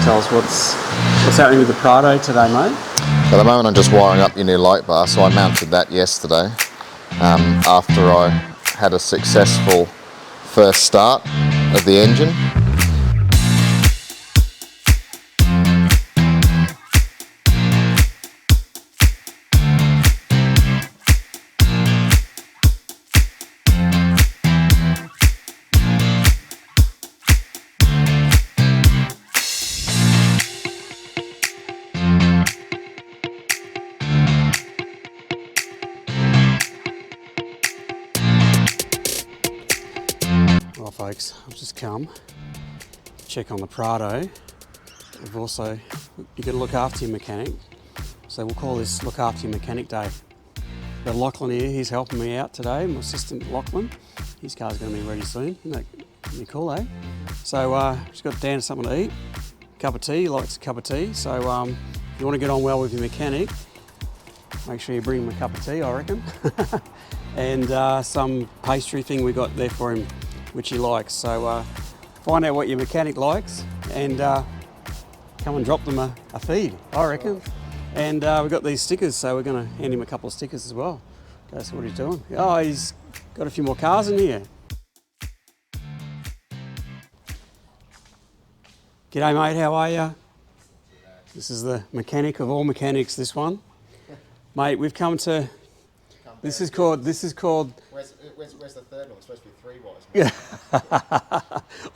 tell us what's happening with the Prado today, mate. At the moment I'm just wiring up your new light bar, so I mounted that yesterday after I had a successful first start of the engine. Well, folks, I've just come to check on the Prado. We've also, you've got to look after your mechanic. So we'll call this Look After Your Mechanic Day. Got Lachlan here, he's helping me out today, my assistant Lachlan. His car's going to be ready soon. Isn't that cool, eh? So just got Dan something to eat. Cup of tea, he likes a cup of tea. So if you want to get on well with your mechanic, make sure you bring him a cup of tea, I reckon. And some pastry thing we got there for him, which he likes. So find out what your mechanic likes and come and drop them a feed, I reckon. And we've got these stickers, so we're going to hand him a couple of stickers as well. That's what he's doing. Oh, he's got a few more cars in here. G'day mate, how are you? This is the mechanic of all mechanics, this one. Mate, we've come to, this is called... Where's the third one? It's supposed to be 3 wires. Yeah.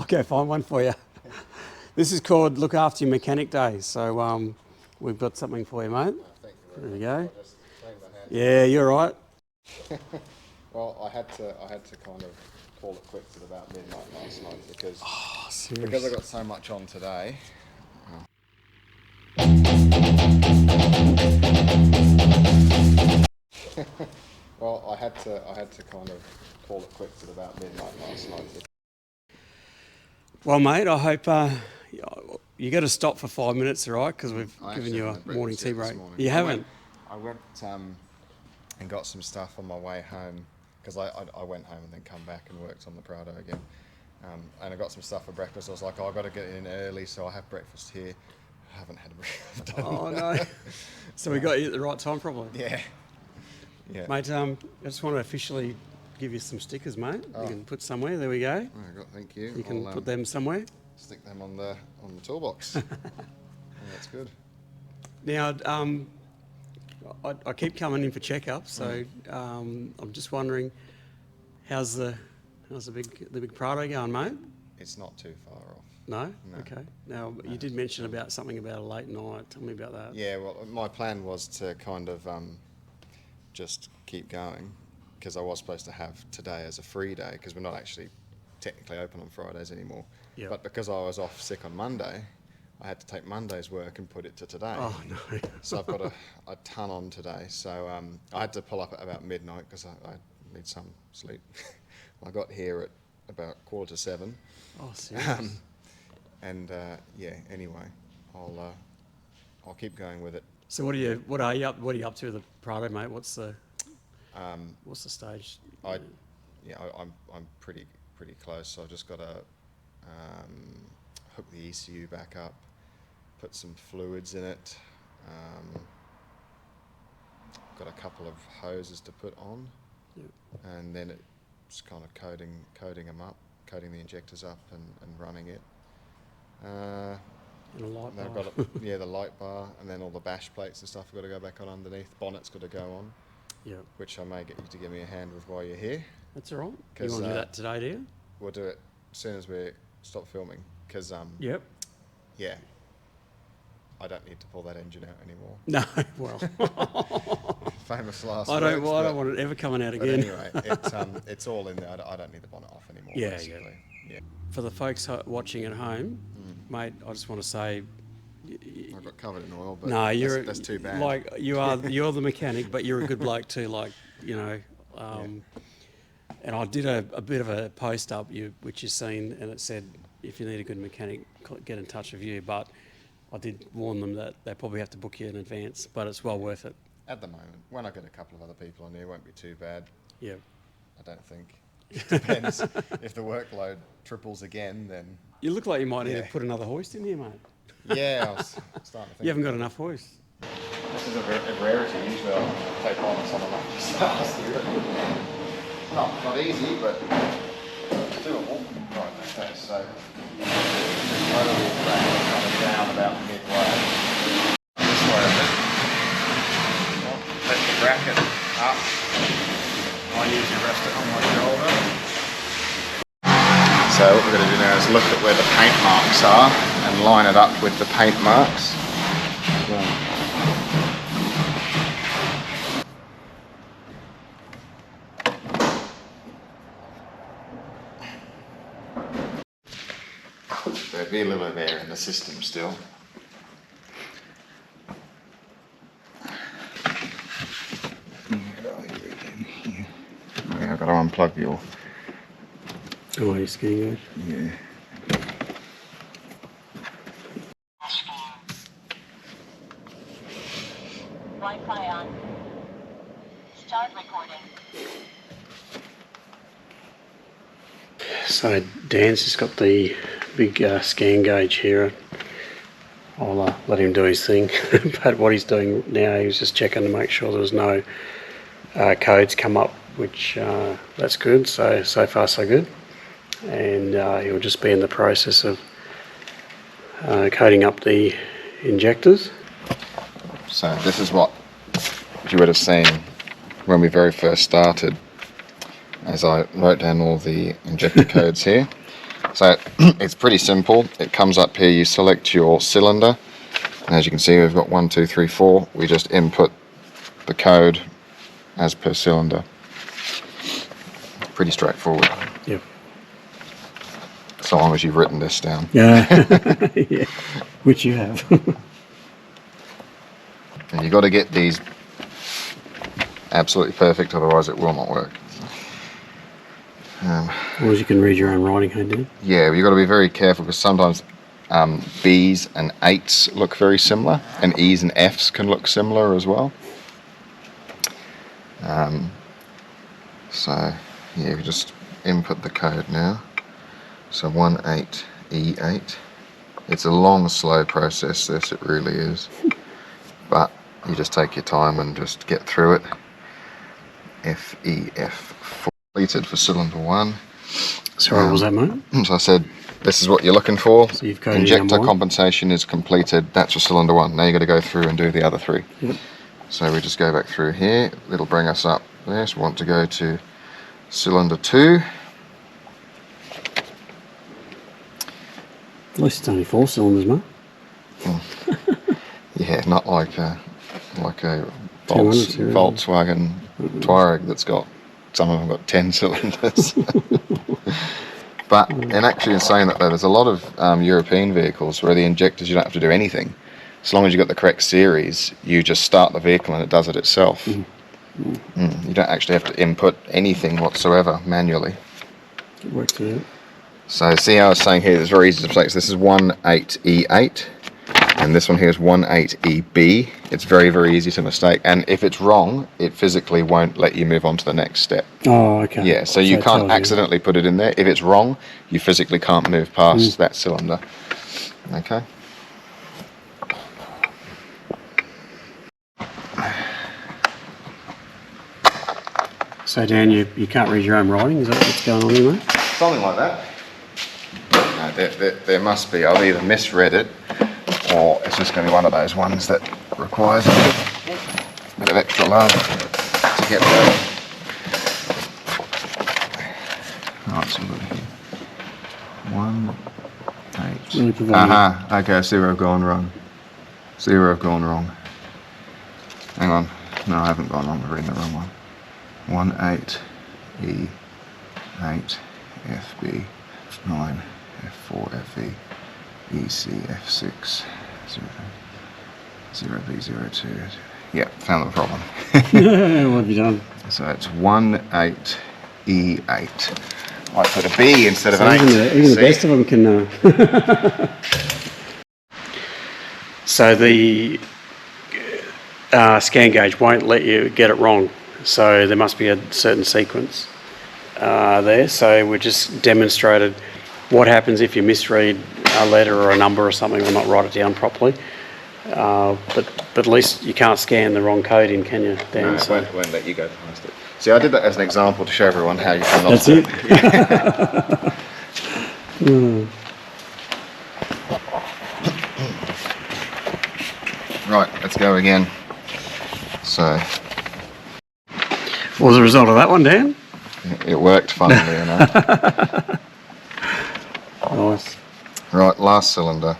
Okay, find one for you. This is called Look After Your Mechanic Day. So we've got something for you, mate. Oh, thank you there we go. Yeah, you're right. Well, I had to kind of call it quits at about midnight last night because I got so much on today. Well, I had to kind of call it quits at about midnight last night. Well, mate, I hope you got to stop for 5 minutes, all right? Because we've given you a morning tea break. You haven't? I went and got some stuff on my way home because I went home and then come back and worked on the Prado again. And I got some stuff for breakfast. I was like, oh, I've got to get in early, so I have breakfast here. I haven't had breakfast. Oh, no. So we got you at the right time, probably. Yeah. Yeah. Mate, I just want to officially give you some stickers, mate. You can put somewhere. There we go. Oh, thank you. You can put them somewhere. Stick them on the toolbox. Oh, that's good. Now, I keep coming in for checkups, so I'm just wondering, how's the big Prado going, mate? It's not too far off. No? No. Okay. Now, you did mention about something about a late night. Tell me about that. Yeah, well, my plan was to kind of just keep going because I was supposed to have today as a free day because we're not actually technically open on Fridays anymore. Yep. But because I was off sick on Monday, I had to take Monday's work and put it to today. Oh, no. So I've got a ton on today. So I had to pull up at about midnight because I need some sleep. I got here at about 6:45. Oh, seriously? Yeah, anyway, I'll keep going with it. So what are you up to with the Prado, mate? What's the stage? I'm pretty close. So I've just got to hook the ECU back up, put some fluids in it. Got a couple of hoses to put on, and then it's kind of coating them up, coating the injectors up, and running it. And a light bar. Got the light bar, and then all the bash plates and stuff have got to go back on underneath. Bonnet's got to go on. Yeah. Which I may get you to give me a hand with while you're here. That's all right. You want to do that today, do you? We'll do it as soon as we stop filming, because Yep. Yeah. I don't need to pull that engine out anymore. No, well. Famous last I don't want it ever coming out again. But anyway, it's all in there. I don't need the bonnet off anymore. Yeah, basically. Yeah. For the folks watching at home, mate, I just want to say, I got covered in oil, but no, that's too bad. Like you're the mechanic, but you're a good bloke too. Like and I did a bit of a post up which you've seen, and it said if you need a good mechanic, get in touch with you. But I did warn them that they probably have to book you in advance, but it's well worth it. At the moment, when I get a couple of other people on here, it won't be too bad. Yeah. I don't think. It depends. If the workload triples again, then... You look like you might need to put another hoist in here, mate. Yeah, I was starting to think. You haven't got enough voice. This is a rarity. Usually I'll take on someone like yourself. Not easy, but doable. Right, okay, so coming down about midway. This way a bit. Let the bracket up. I usually rest it on my shoulder. So what we're going to do now is look at where the paint marks are and line it up with the paint marks. There'd be a little bit of air in the system still. I've got to unplug your... Oh, are you skiing guys? Yeah. Wi-Fi on. Start recording. So Dan's just got the big scan gauge here. I'll let him do his thing. But what he's doing now, he's just checking to make sure there's no codes come up, which that's good. So far so good. And he'll just be in the process of coating up the injectors. So this is what you would have seen when we very first started, as I wrote down all the injector codes here. So it's pretty simple. It comes up here, you select your cylinder, and as you can see we've got 1, 2, 3, 4. We just input the code as per cylinder. Pretty straightforward. Yep. So long as you've written this down. Yeah. Yeah. Which you have. And you've got to get these absolutely perfect, otherwise it will not work. Or you can read your own writing, hey Dan? Yeah, you've got to be very careful because sometimes B's and 8s look very similar, and E's and F's can look similar as well. So yeah, you just input the code now. So 18E8. It's a long, slow process, this, it really is. But you just take your time and just get through it. FEF completed for cylinder 1. Sorry, what was that, mate? So I said, this is what you're looking for. So you've coded Injector number 1. compensation is completed. That's for cylinder 1. Now you've got to go through and do the other 3. Yep. So we just go back through here. It'll bring us up there. So we want to go to cylinder 2. At least it's only 4 cylinders, mate. Yeah, not like a 200, Volkswagen Touareg that's got, some of them got 10 cylinders. But in actually saying that though, there's a lot of European vehicles where the injectors, you don't have to do anything. As long as you've got the correct series, you just start the vehicle and it does it itself. You don't actually have to input anything whatsoever manually. It works out. So see how I was saying here, it's very easy to place. This is 18E8 and this one here is 18EB. It's very, very easy to mistake, and if it's wrong, it physically won't let you move on to the next step. Oh, okay. Yeah, so you can't accidentally put it in there. If it's wrong, you physically can't move past that cylinder. Okay. So Dan, you can't read your own writing, is that what's going on here, mate? Something like that. No, there must be. I've either misread it, or it's just going to be one of those ones that requires a bit of extra love to get there. Right, so we've got here 1, 8. Really providing. Okay, I see where I've gone wrong. Hang on. No, I haven't gone wrong. I'm reading the wrong one. 18E8 FB 9 F4 FE EC F6 0B02. Yeah, found the problem. What have you done? So it's 18E8. I put a B instead of So an 8. even the best of them can. So the scan gauge won't let you get it wrong. So there must be a certain sequence there. So we just demonstrated what happens if you misread a letter or a number or something, or not write it down properly. But at least you can't scan the wrong code in, can you, Dan? No, it won't let you go past it. See, I did that as an example to show everyone how you can not. That's it. Right, let's go again. So, What was the result of that one, Dan? it worked, funnily enough. Nice. Right, last cylinder.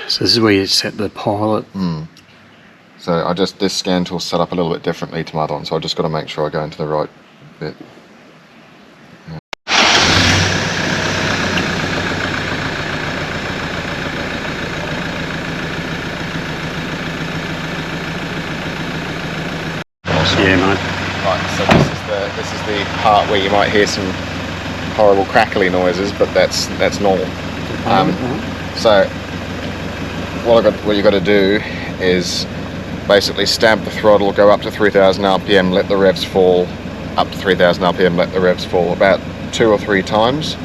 So this is where you set the pilot. So this scan tool's set up a little bit differently to my other one, so I just got to make sure I go into the right bit. Yeah, mate. Right, so this is the part where you might hear some horrible crackly noises, but that's normal. So what you got to do is basically stamp the throttle, go up to 3,000 RPM, let the revs fall, up to 3,000 RPM, let the revs fall about 2 or 3 times,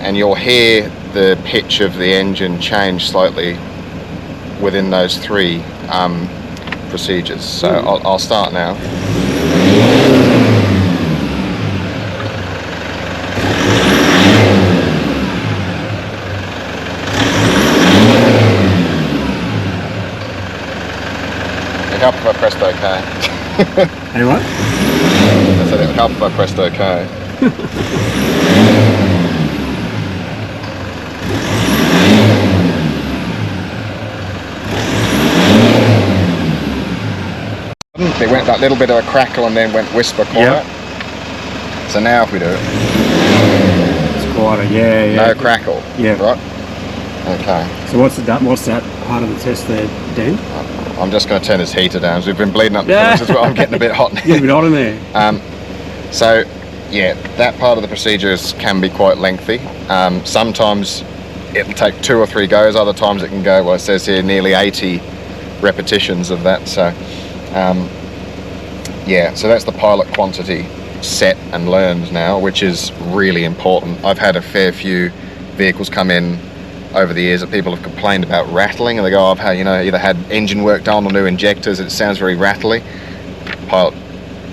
and you'll hear the pitch of the engine change slightly within those 3 procedures. So I'll start now. It'd help if I pressed OK. Hey, what? I said it would help if I pressed OK. It went that little bit of a crackle and then went whisper quiet. Yep. So now if we do it. It's quieter, yeah. No crackle. Yeah. Right? Okay. So what's that part of the test there, Dan? I'm just going to turn this heater down. So we've been bleeding up the as well. I'm getting a bit hot now. Getting a bit hot in there. So, yeah, that part of the procedures can be quite lengthy. Sometimes it'll take 2 or 3 goes. Other times it can go, well, it says here, nearly 80 repetitions of that. So, yeah, so that's the pilot quantity set and learned now, which is really important. I've had a fair few vehicles come in over the years that people have complained about rattling, and they go, I've had, either had engine work done or new injectors, it sounds very rattly. Pilot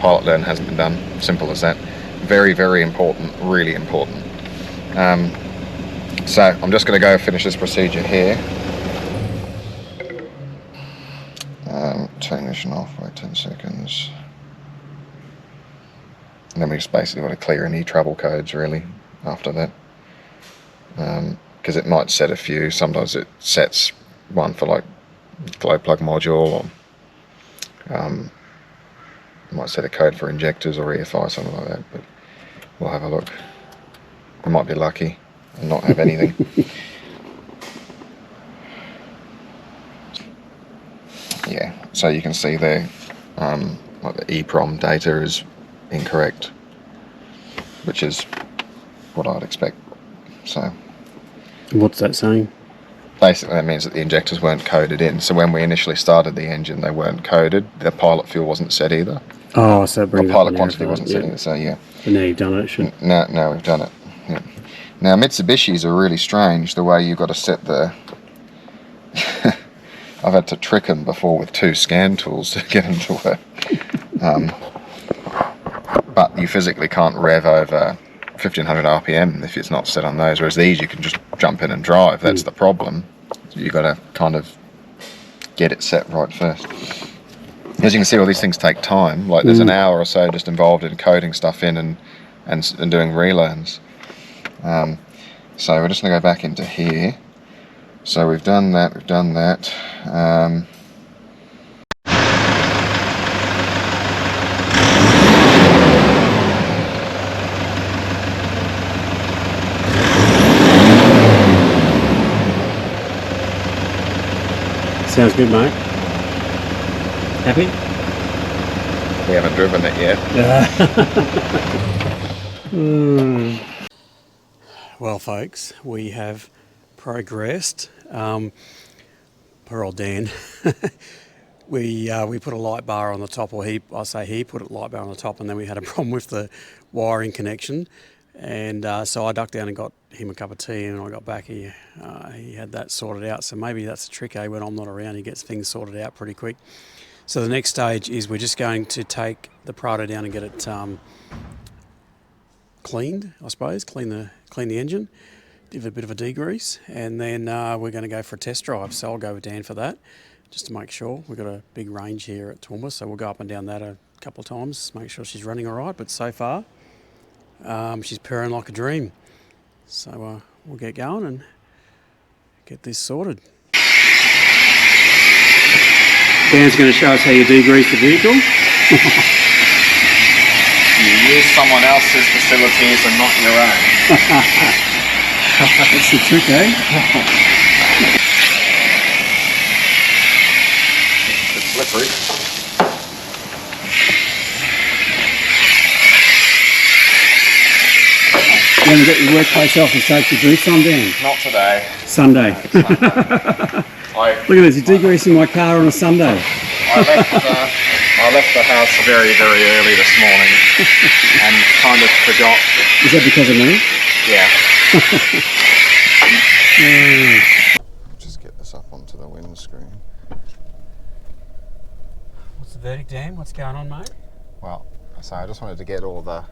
learn hasn't been done. Simple as that. Very, very important, really important. So I'm just going to go finish this procedure here. Turn ignition off, wait 10 seconds. And then we just basically want to clear any trouble codes really after that. Because it might set a few. Sometimes it sets one for like glow plug module, or it might set a code for injectors or EFI, something like that. But we'll have a look. We might be lucky and not have anything. Yeah, so you can see there, like the EEPROM data is incorrect, which is what I'd expect. So. What's that saying? Basically, that means that the injectors weren't coded in. So when we initially started the engine, they weren't coded. The pilot fuel wasn't set either. Oh, so it brings the pilot quantity wasn't set either. So yeah. But now you've done it. Now we've done it. Yeah. Now Mitsubishis are really strange. The way you've got to set the. I've had to trick them before with 2 scan tools to get them to work. But you physically can't rev over 1500 RPM if it's not set on those, whereas these you can just jump in and drive. That's the problem. So you've got to kind of get it set right first. As you can see, all these things take time. Like there's an hour or so just involved in coding stuff in and doing relearns. So we're just going to go back into here. So we've done that. Sounds good, mate. Happy? We haven't driven it yet. Well, folks, we have progressed. Poor old Dan we put a light bar on the top, or he put a light bar on the top, and then we had a problem with the wiring connection. And so I ducked down and got him a cup of tea, and when I got back, he had that sorted out. So maybe that's a trick, when I'm not around, he gets things sorted out pretty quick. So the next stage is we're just going to take the Prado down and get it cleaned, I suppose, clean the engine, give it a bit of a degrease, and then we're going to go for a test drive. So I'll go with Dan for that, just to make sure. We've got a big range here at Toowoomba, so we'll go up and down that a couple of times, make sure she's running all right. But so far, she's purring like a dream. So we'll get going and get this sorted. Dan's going to show us how you degrease the vehicle. You use someone else's facilities and not your own. That's the trick, eh? It's slippery. You haven't got your workplace health and safety boots on, Dan? Not today. Sunday. Look at this, you're degreasing my car on a Sunday. I left the house very, very early this morning and kind of forgot. Is that because of me? Yeah. Just get this up onto the windscreen. What's the verdict, Dan? What's going on, mate? Well, so I just wanted to get all the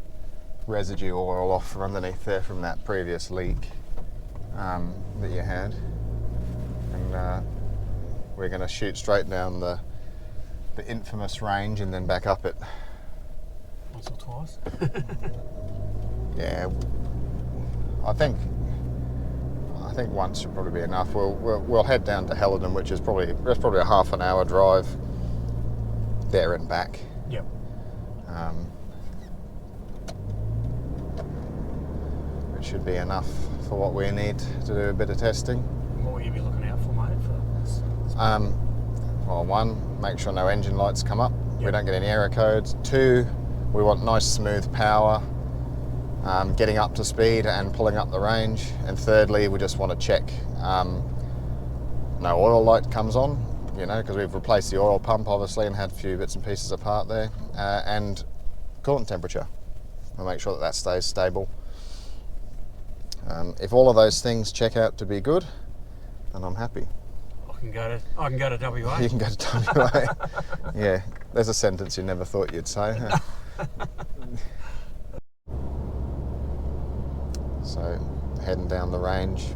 residue oil off from underneath there from that previous leak that you had. And we're going to shoot straight down the infamous range and then back up it. Once or twice? Yeah, I think once should probably be enough. We'll head down to Helidon, which is probably a half an hour drive there and back. Yep. It should be enough for what we need to do a bit of testing. What will you be looking out for, mate, for this? Well, one, make sure no engine lights come up. Yep. We don't get any error codes. Two, we want nice smooth power, getting up to speed and pulling up the range. And thirdly, we just want to check no oil light comes on, because we've replaced the oil pump obviously and had a few bits and pieces apart there. And coolant temperature. We'll make sure that stays stable. If all of those things check out to be good, then I'm happy. I can go to WA. You can go to WA. Yeah, there's a sentence you never thought you'd say. Huh? So, heading down the range.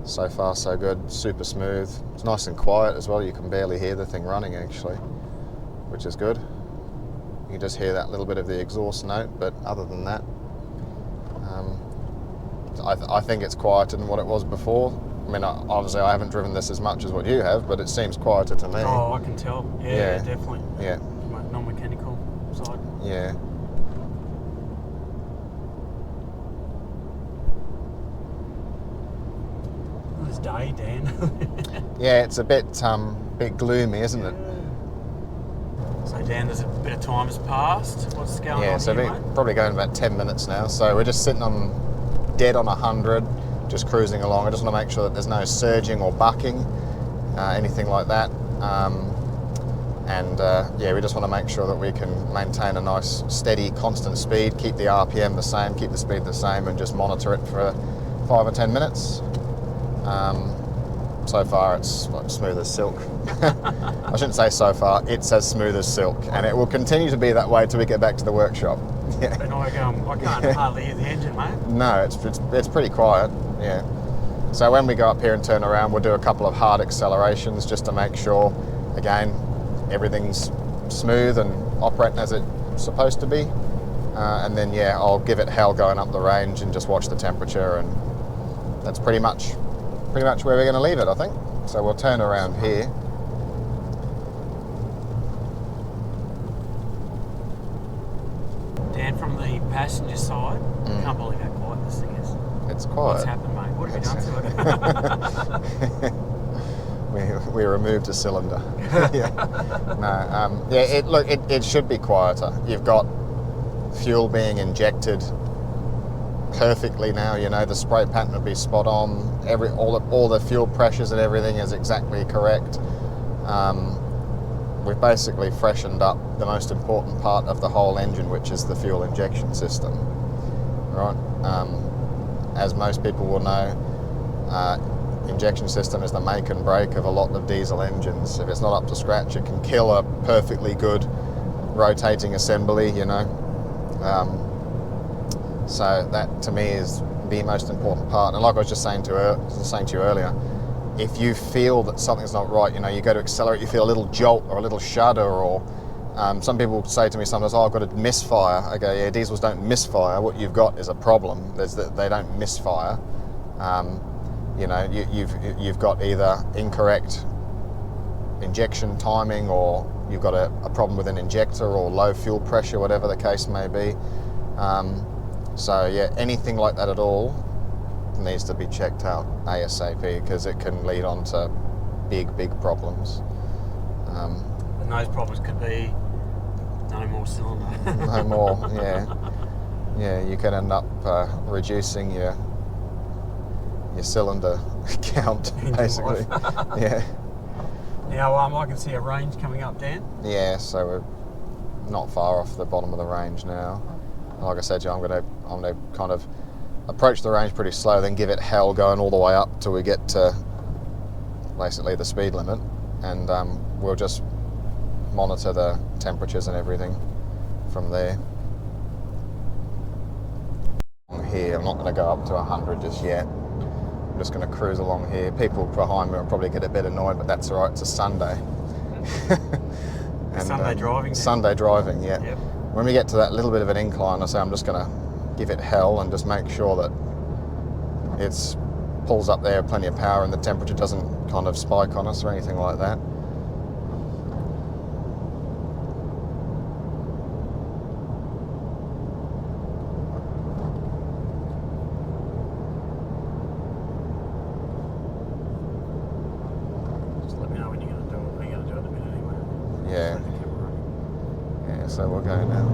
So far, so good. Super smooth. It's nice and quiet as well. You can barely hear the thing running actually, which is good. You can just hear that little bit of the exhaust note, but other than that, I think it's quieter than what it was before. I mean, obviously I haven't driven this as much as what you have, but it seems quieter to me. Oh, I can tell. Yeah, definitely. Yeah. Non-mechanical side. Yeah. This day, Dan. Yeah, it's a bit gloomy, isn't it? So Dan, there's a bit of time has passed. What's going on? Yeah, so here, mate? probably going about 10 minutes now. So we're just sitting on dead on 100, just cruising along. I just want to make sure that there's no surging or bucking, anything like that. Yeah, we just want to make sure that we can maintain a nice, steady, constant speed, keep the RPM the same, keep the speed the same, and just monitor it for 5 or 10 minutes. So far, it's like smooth as silk. I shouldn't say so far, it's as smooth as silk, and it will continue to be that way till we get back to the workshop. Yeah. And I can't hardly hear the engine, mate. No, it's pretty quiet, yeah. So when we go up here and turn around, we'll do a couple of hard accelerations just to make sure, again, everything's smooth and operating as it's supposed to be. And then, yeah, I'll give it hell going up the range and just watch the temperature, and that's pretty much where we're going to leave it, I think. So we'll turn around here. Dan, from the passenger side, I can't believe how quiet this thing is. It's quiet. What's happened, mate? What have you done to it? We removed a cylinder. Yeah. No. It should be quieter. You've got fuel being injected perfectly now. The spray pattern will be spot on. All the fuel pressures and everything is exactly correct. we've basically freshened up the most important part of the whole engine, which is the fuel injection system. Right? As most people will know, injection system is the make and break of a lot of diesel engines. If it's not up to scratch, it can kill a perfectly good rotating assembly, you know. So that to me is the most important part. And like I was just saying to you earlier, if you feel that something's not right, you know, you go to accelerate, you feel a little jolt or a little shudder, or some people say to me sometimes, "Oh, I've got a misfire." I go, "Yeah, diesels don't misfire. What you've got is a problem. They don't misfire. You know, you've got either incorrect injection timing, or you've got a problem with an injector, or low fuel pressure, whatever the case may be." So yeah, anything like that at all needs to be checked out ASAP, because it can lead on to big problems. And those problems could be no more cylinder. No more, yeah. You can end up reducing your cylinder count, basically. Yeah. Now I can see a range coming up, Dan. Yeah, so we're not far off the bottom of the range now. Like I said to you, I'm gonna kind of approach the range pretty slow, then give it hell going all the way up till we get to basically the speed limit, and we'll just monitor the temperatures and everything from there. Here, I'm not going to go up to 100 just yet. I'm just going to cruise along here. People behind me will probably get a bit annoyed, but that's all right. It's a Sunday. And, Sunday driving. Sunday driving, yeah. Yep. When we get to that little bit of an incline, I say I'm just going to give it hell and just make sure that it's pulls up there, plenty of power, and the temperature doesn't kind of spike on us or anything like that. Just let me know when you're going to do it. We're going to do it in a minute anyway. Yeah. Just let the camera run. Yeah, so we'll go now.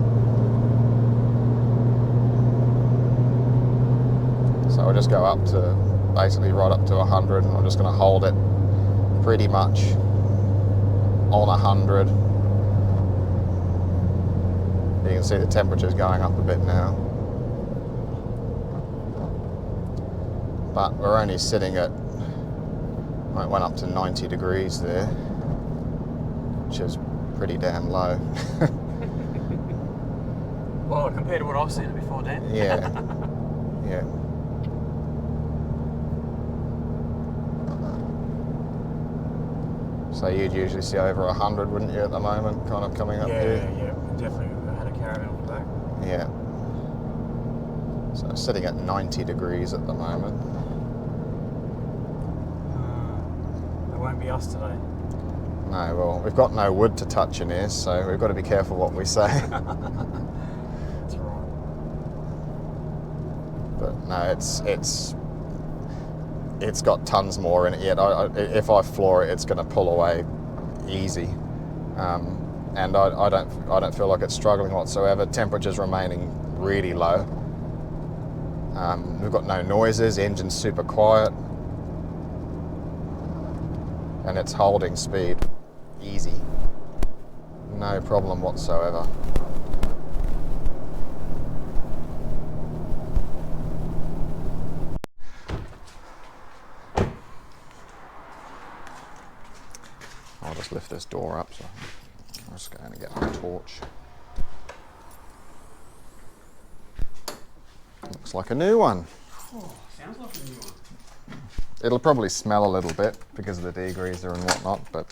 So we'll just go up to, basically right up to 100, and I'm just going to hold it pretty much on 100. You can see the temperature's going up a bit now. But we're only sitting at, well, it went up to 90 degrees there, which is pretty damn low. Well, compared to what I've seen it before, Dan. Yeah. Yeah. So you'd usually see over 100, wouldn't you, at the moment, kind of coming up here? Yeah, definitely. I had a caravan on the back. Yeah. So sitting at 90 degrees at the moment. It won't be us today. No, well, we've got no wood to touch in here, so we've got to be careful what we say. That's right. But no, it's got tons more in it yet. If I floor it, it's going to pull away easy, and I don't feel like it's struggling whatsoever. Temperature's remaining really low. We've got no noises. Engine's super quiet, and it's holding speed easy. No problem whatsoever. I'll just lift this door up, so I'm just going to get my torch. Looks like a new one. Oh, sounds like a new one. It'll probably smell a little bit because of the degreaser and whatnot, but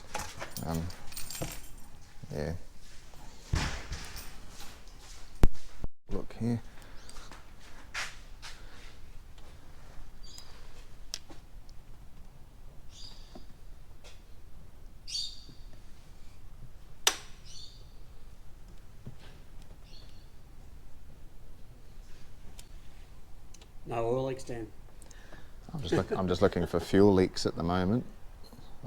yeah. Look here. No oil leaks, Dan. I'm just looking for fuel leaks at the moment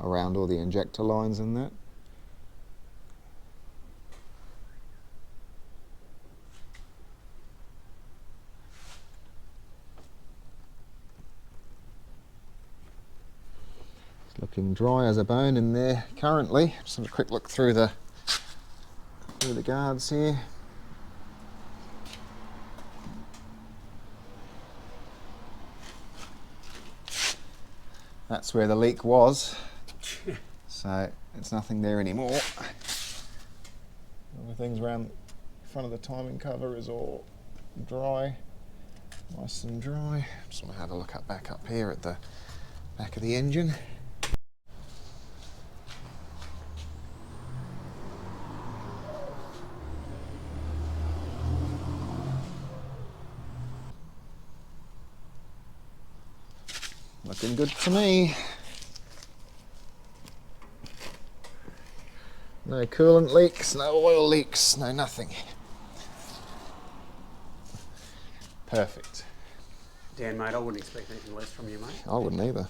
around all the injector lines and that. It's looking dry as a bone in there currently. Just have a quick look through the guards here. That's where the leak was, so it's nothing there anymore. Everything's around the front of the timing cover is all dry, nice and dry. Just want to have a look back up here at the back of the engine. Looking good to me. No coolant leaks, no oil leaks, no nothing. Perfect. Dan, mate, I wouldn't expect anything less from you, mate. I wouldn't either.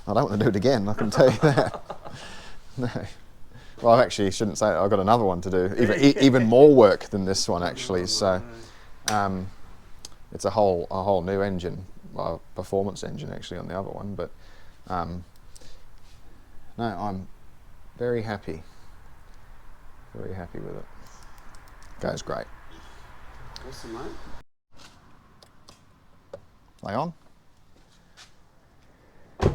I don't want to do it again, I can tell you that. No. Well, I actually shouldn't say that. I've got another one to do, even more work than this one actually. So, it's a whole new engine, well, performance engine actually on the other one. But no, I'm very happy with it. Goes great. Awesome, mate. Lay on. Look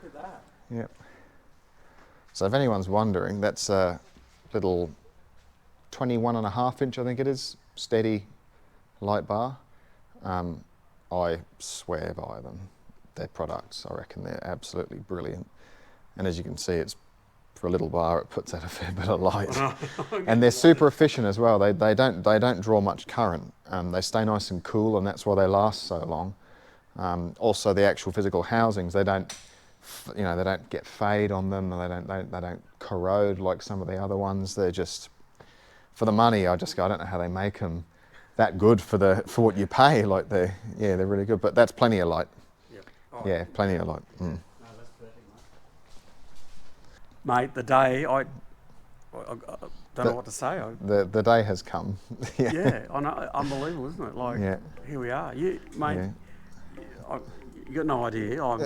at that. Yep. So if anyone's wondering, that's a little 21.5 inch, I think it is, steady light bar. I swear by them. Their products, I reckon they're absolutely brilliant. And as you can see, it's for a little bar, it puts out a fair bit of light. And they're super efficient as well. They don't draw much current. They stay nice and cool, and that's why they last so long. Also, the actual physical housings, they don't get fade on them. They don't corrode like some of the other ones. They're just, for the money, I don't know how they make them that good for what you pay. Like they're really good. But that's plenty of light. Yep. Oh, yeah, plenty of light. Mm. No, that's perfect, mate. The day I don't know what to say. The day has come. Yeah, I know, unbelievable, isn't it? Like, here we are. You, mate, you got no idea. I'm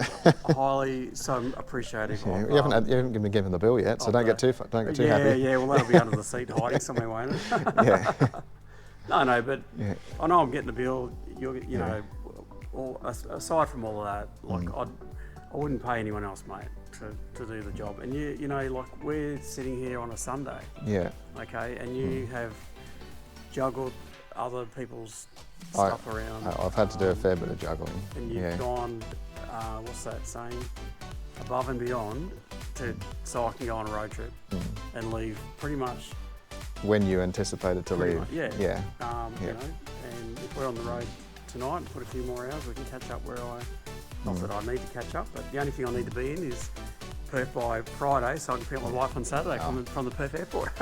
highly so appreciative. Yeah, you haven't been given the bill yet, so don't get too happy. Yeah, well, that'll be under the seat hiding somewhere, won't it? Yeah. No, but I know I'm getting the bill. You know, aside from all of that, like I wouldn't pay anyone else, mate, to do the job. And you know, like we're sitting here on a Sunday. Yeah. Okay, and you have juggled other people's stuff around. I've had to do a fair bit of juggling. And you've gone, what's that saying? Above and beyond so I can go on a road trip and leave pretty much when you anticipated to leave. Much, You know, and if we're on the road tonight and put a few more hours, we can catch up where not that I need to catch up, but the only thing I need to be in is Perth by Friday, so I can pick up my wife on Saturday from the Perth airport.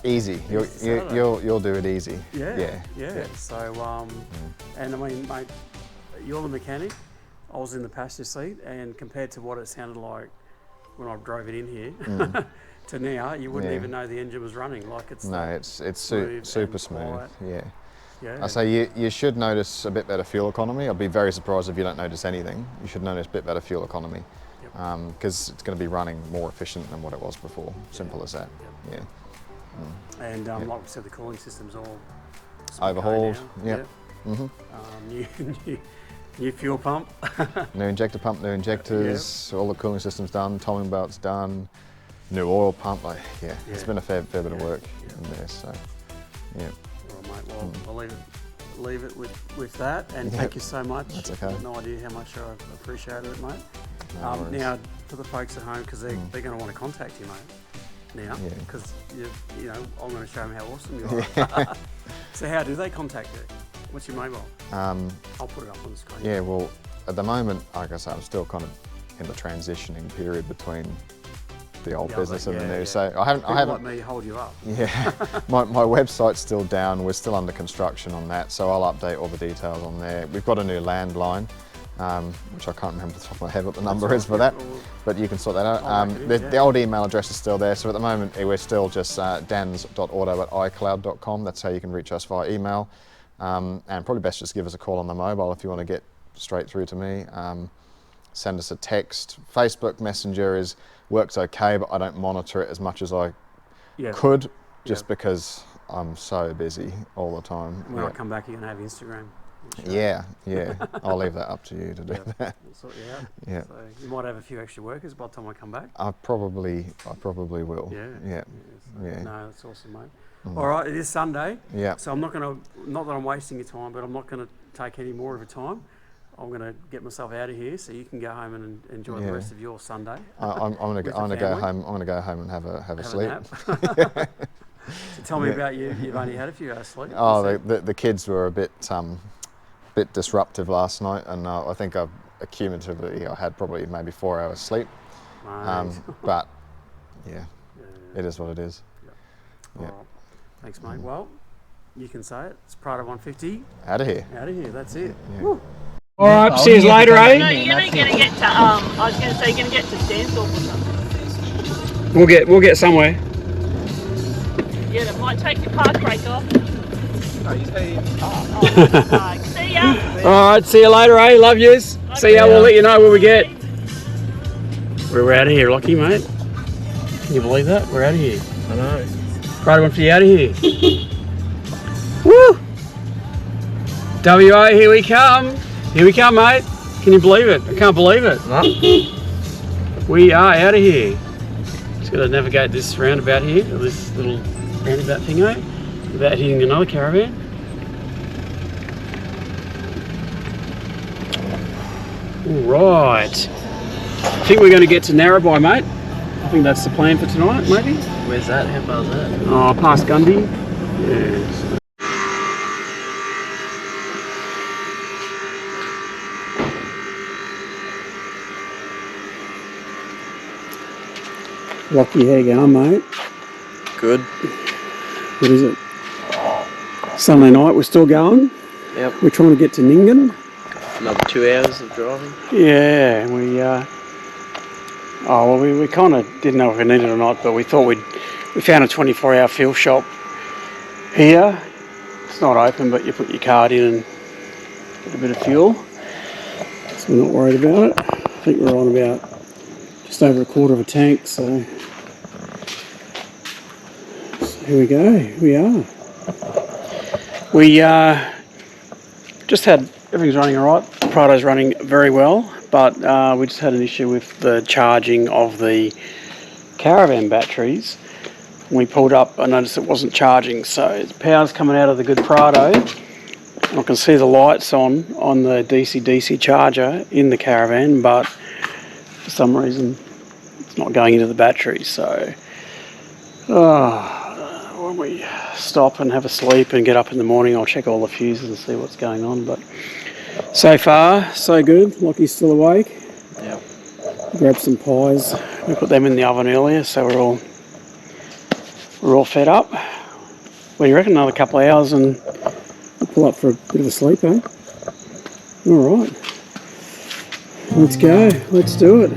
Easy. You'll do it easy. Yeah. So, and I mean, mate, you're the mechanic. I was in the passenger seat, and compared to what it sounded like when I drove it in here to now, you wouldn't even know the engine was running. Like it's super smooth. Yeah. I say you should notice a bit better fuel economy. I'd be very surprised if you don't notice anything. You should notice a bit better fuel economy. Because it's going to be running more efficient than what it was before. Simple as that. Yep. Yeah. And like we said, the cooling system's all overhauled. New fuel pump. New injector pump, new injectors. All the cooling system's done. Timing belt's done. New oil pump. It's been a fair bit of work in there. So, All right, mate. Well, I'll leave it with that. And thank you so much. That's okay. I have no idea how much I appreciated it, mate. Now, for the folks at home, because they're going to want to contact you, mate, now, because you know I'm going to show them how awesome you are. So how do they contact you? What's your mobile? I'll put it up on the screen. Yeah, well, at the moment, like I say, I'm still kind of in the transitioning period between the old business and the new. So I haven't let me hold you up. Yeah, my website's still down. We're still under construction on that, so I'll update all the details on there. We've got a new landline. Which I can't remember off the top of my head what the number is for that, but you can sort that out. The old email address is still there, so at the moment we're still just dans.auto@icloud.com. That's how you can reach us via email, and probably best just give us a call on the mobile if you want to get straight through to me. Send us a text. Facebook Messenger works okay, but I don't monitor it as much as I could, just because I'm so busy all the time. When I come back, you're going to have Instagram. Yeah. I'll leave that up to you to do that. We'll sort you out. Yeah. So you might have a few extra workers by the time I come back. I probably will. Yeah. No, that's awesome, mate. All right, it is Sunday. Yeah. So I'm not that I'm wasting your time, but I'm not going to take any more of your time. I'm going to get myself out of here so you can go home and enjoy the rest of your Sunday. I'm going to go home. I'm going to go home and have a sleep. So tell me about you. You've only had a few hours sleep. Oh, the kids were a bit disruptive last night, and I think accumulatively I had probably maybe 4 hours sleep. But it is what it is. All right. Thanks, mate. Well, you can say it. It's Prado 150. Out of here. Out of here. That's it. Yeah. All right. See you later, eh? No, you're not going to get to, I was going to say, you're going to get to Stansthorpe or something. We'll get somewhere. Yeah, that might take your park brake off. See ya. All right. See you later, eh? Love yous. See ya. We'll let you know where we get. We're out of here, Lockie, mate. Can you believe that? We're out of here. I know. Prado 150 out of here. Woo! WA, here we come. Here we come, mate. Can you believe it? I can't believe it. No. We are out of here. Just got to navigate this roundabout here, this little roundabout thingo, without hitting another caravan. All right. I think we're going to get to Narrabri, mate. I think that's the plan for tonight, maybe. Where's that? How far is that? Oh, past Gundy. Yeah. Lockie, how you going, mate? Good. What is it? Sunday night, we're still going. Yep. We're trying to get to Nyngan. Another 2 hours of driving. Yeah, we kind of didn't know if we needed it or not, but we thought we found a 24-hour fuel shop here. It's not open, but you put your card in and get a bit of fuel. So we're not worried about it. I think we're on about just over a quarter of a tank, so here we go. We just had everything's running all right. The Prado's running very well, but we just had an issue with the charging of the caravan batteries. When we pulled up, I noticed it wasn't charging, so the power's coming out of the good Prado. I can see the lights on the DC-DC charger in the caravan, but for some reason it's not going into the battery. So when we stop and have a sleep and get up in the morning, I'll check all the fuses and see what's going on. But so far, so good. Lockie's still awake. Yep. Grab some pies. We put them in the oven earlier, so we're all fed up. What do you reckon? Another couple of hours and we'll pull up for a bit of a sleep, eh? All right. Let's go. Let's do it.